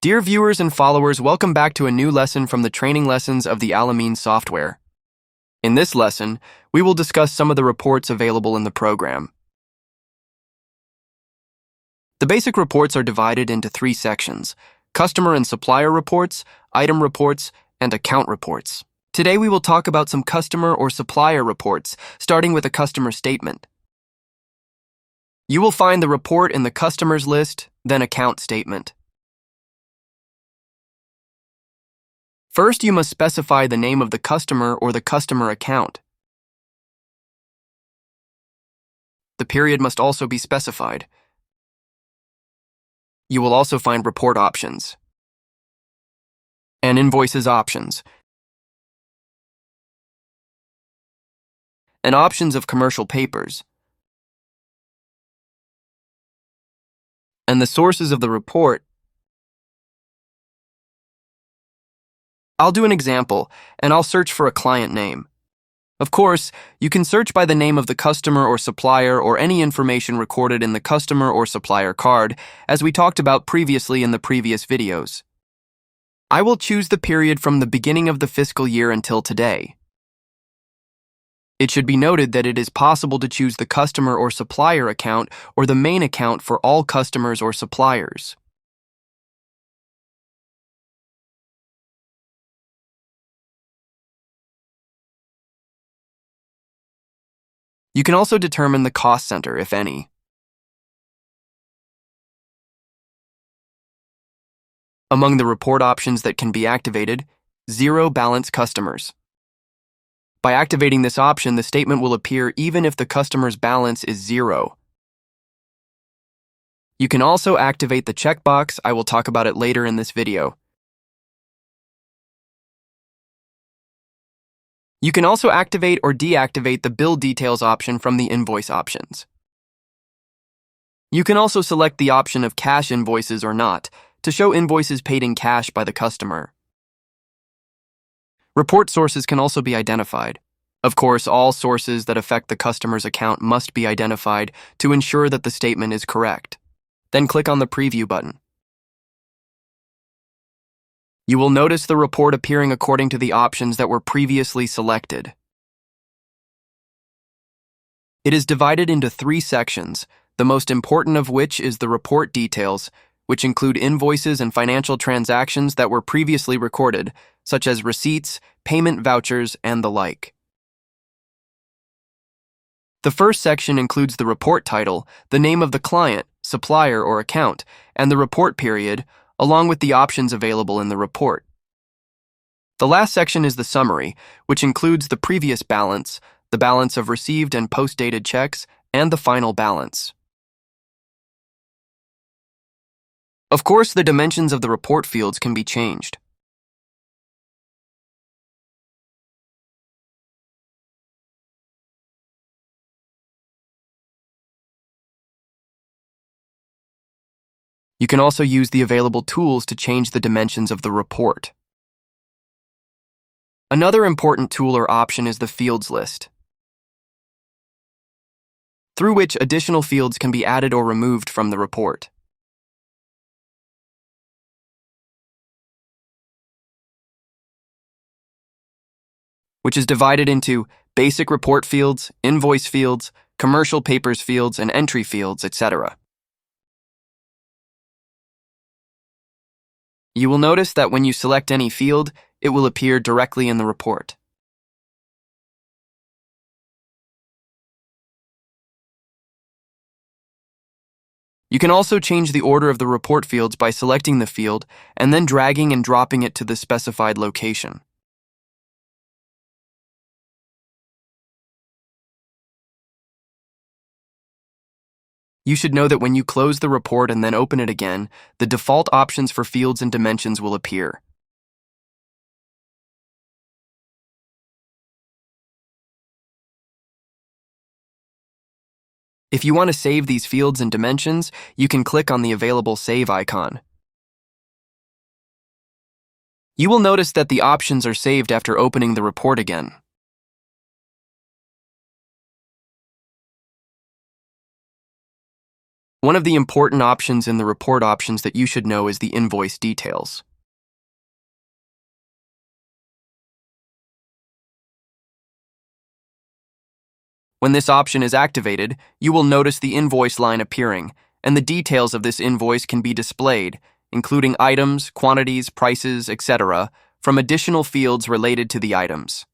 Dear viewers and followers, welcome back to a new lesson from the training lessons of the Ameen software. In this lesson, we will discuss some of the reports available in the program. The basic reports are divided into three sections: customer and supplier reports, item reports, and account reports. Today we will talk about some customer or supplier reports, starting with a customer statement. You will find the report in the customers list, then account statement. First, you must specify the name of the customer or the customer account. The period must also be specified. You will also find report options and invoices options and options of commercial papers. And the sources of the report. I'll do an example, and I'll search for a client name. Of course, you can search by the name of the customer or supplier or any information recorded in the customer or supplier card, as we talked about previously in the previous videos. I will choose the period from the beginning of the fiscal year until today. It should be noted that it is possible to choose the customer or supplier account or the main account for all customers or suppliers. You can also determine the cost center, if any. Among the report options that can be activated, zero balance customers. By activating this option, the statement will appear even if the customer's balance is zero. You can also activate the checkbox. I will talk about it later in this video. You can also activate or deactivate the bill details option from the invoice options. You can also select the option of cash invoices or not to show invoices paid in cash by the customer. Report sources can also be identified. Of course, all sources that affect the customer's account must be identified to ensure that the statement is correct. Then click on the preview button. You will notice the report appearing according to the options that were previously selected. It is divided into three sections, the most important of which is the report details, which include invoices and financial transactions that were previously recorded, such as receipts, payment vouchers, and the like. The first section includes the report title, the name of the client, supplier, or account, and the report period, along with the options available in the report. The last section is the summary, which includes the previous balance, the balance of received and post-dated checks, and the final balance. Of course, the dimensions of the report fields can be changed. You can also use the available tools to change the dimensions of the report. Another important tool or option is the fields list, through which additional fields can be added or removed from the report. Which is divided into basic report fields, invoice fields, commercial papers fields, and entry fields, etc. You will notice that when you select any field, it will appear directly in the report. You can also change the order of the report fields by selecting the field and then dragging and dropping it to the specified location. You should know that when you close the report and then open it again, the default options for fields and dimensions will appear. If you want to save these fields and dimensions, you can click on the available save icon. You will notice that the options are saved after opening the report again. One of the important options in the report options that you should know is the invoice details. When this option is activated, you will notice the invoice line appearing, and the details of this invoice can be displayed, including items, quantities, prices, etc., from additional fields related to the items.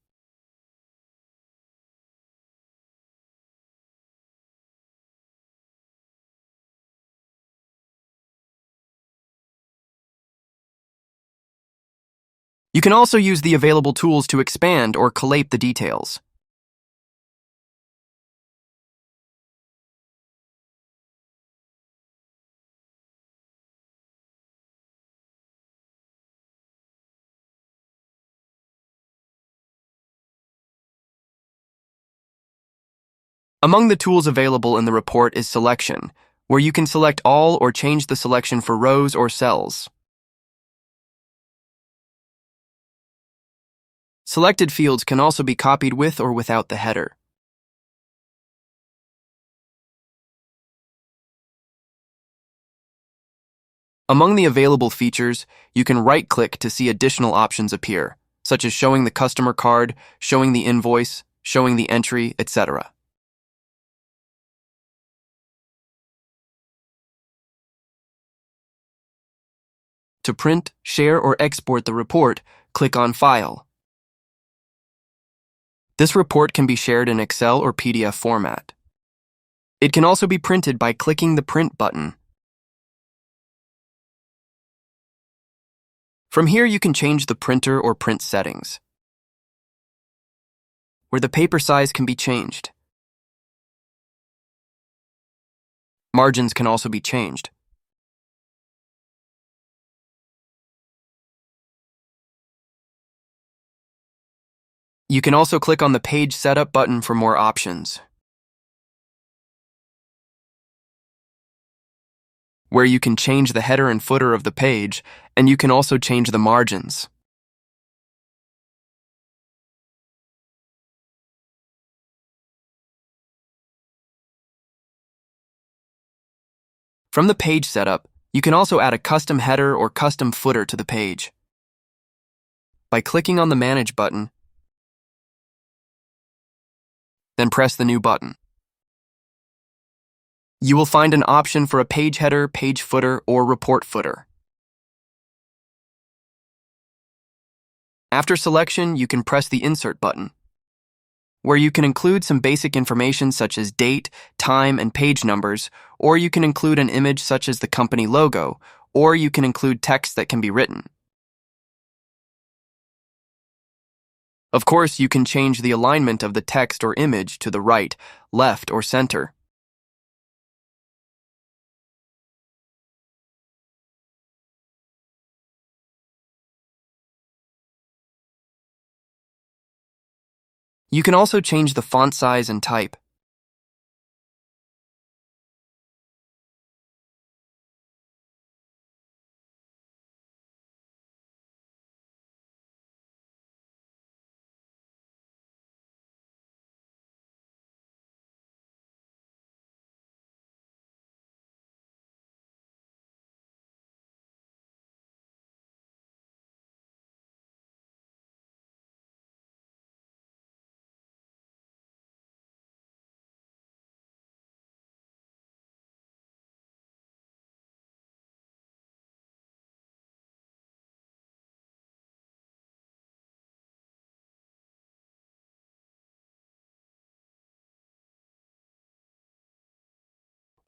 You can also use the available tools to expand or collate the details. Among the tools available in the report is Selection, where you can select all or change the selection for rows or cells. Selected fields can also be copied with or without the header. Among the available features, you can right-click to see additional options appear, such as showing the customer card, showing the invoice, showing the entry, etc. To print, share, or export the report, click on File. This report can be shared in Excel or PDF format. It can also be printed by clicking the Print button. From here, you can change the printer or print settings, where the paper size can be changed. Margins can also be changed. You can also click on the Page Setup button for more options, where you can change the header and footer of the page, and you can also change the margins. From the page setup, you can also add a custom header or custom footer to the page. By clicking on the Manage button, then press the New button. You will find an option for a page header, page footer, or report footer. After selection, you can press the Insert button, where you can include some basic information such as date, time, and page numbers, or you can include an image such as the company logo, or you can include text that can be written. Of course, you can change the alignment of the text or image to the right, left, or center. You can also change the font size and type.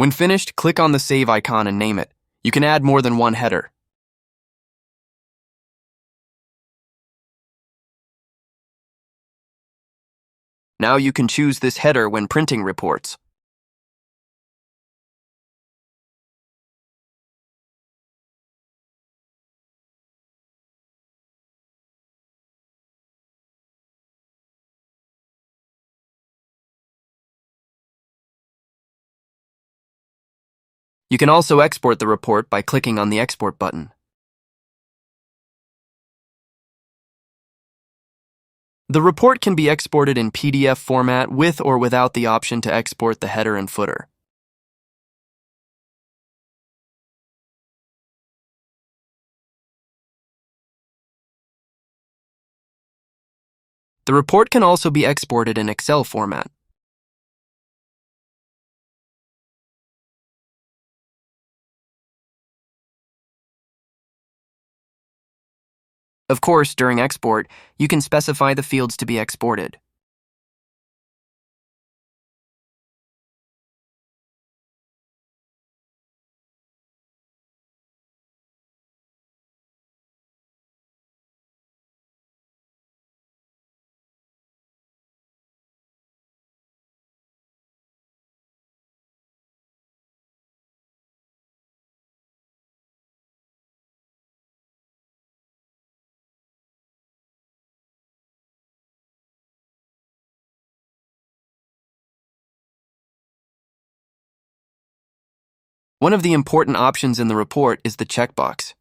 When finished, click on the Save icon and name it. You can add more than one header. Now you can choose this header when printing reports. You can also export the report by clicking on the Export button. The report can be exported in PDF format with or without the option to export the header and footer. The report can also be exported in Excel format. Of course, during export, you can specify the fields to be exported. One of the important options in the report is the checkbox.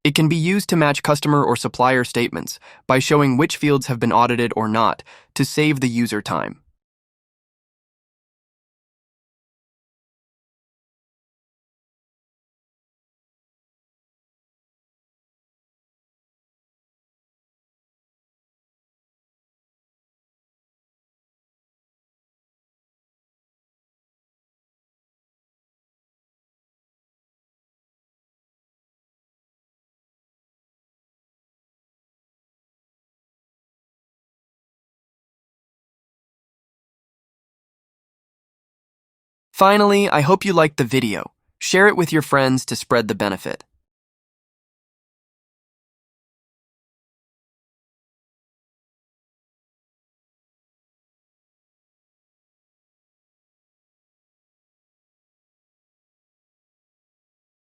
It can be used to match customer or supplier statements by showing which fields have been audited or not to save the user time. Finally, I hope you liked the video. Share it with your friends to spread the benefit.